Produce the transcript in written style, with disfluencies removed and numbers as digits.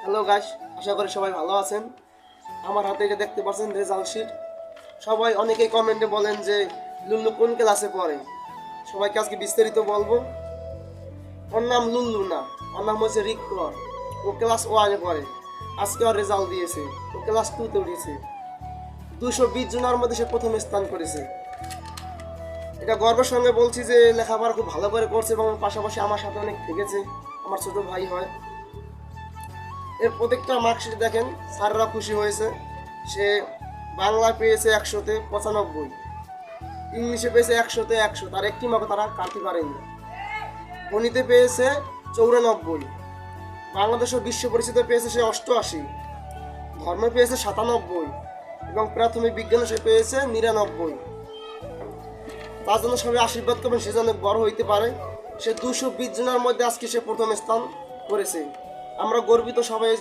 Hello guys, আশা করি সবাই ভালো আছেন। আমার হাতে এটা দেখতে পাচ্ছেন রেজাল্ট শিট। সবাই অনেকেই কমেন্টে বলেন যে লুল্লু কোন ক্লাসে পড়ে। সবাইকে আজকে বিস্তারিত বলবো। ওর নাম লুল্লু না, ওর নাম হচ্ছে রিক্কর। ও ক্লাস 1-এ পড়ে। আজকে ওর রেজাল্ট দিয়েছে, ও ক্লাস 2-তে উঠেছে। 220 জনের মধ্যে সে প্রথম স্থান করেছে। এটা গর্বের সঙ্গে বলছি যে লেখাপড়া খুব ভালো করে করছে এবং পাশাপাশি আমার সাথে অনেক থেকেছে। আমার ছোট ভাই হয়। এর প্রত্যেকটা মার্কশিট দেখেন, স্যাররা খুশি হয়েছে। সে বাংলা পেয়েছে 100-তে 95, ইংলিশে পেয়েছে 100-তে 100, তার একটি মার্ক তারা কাটতে পারেনি। গণিতে পেয়েছে 94, বাংলাদেশ ও বিশ্ব পরিচিতি পেয়েছে সে 88, ধর্মে পেয়েছে 97 এবং প্রাথমিক বিজ্ঞানে সে পেয়েছে 99। তার জন্য সবাই আশীর্বাদ করবেন, সে যেন বড় হইতে পারে। সে 220 জনের মধ্যে আজকে সে প্রথম স্থান করেছে। আমরা গর্বিত সবাই।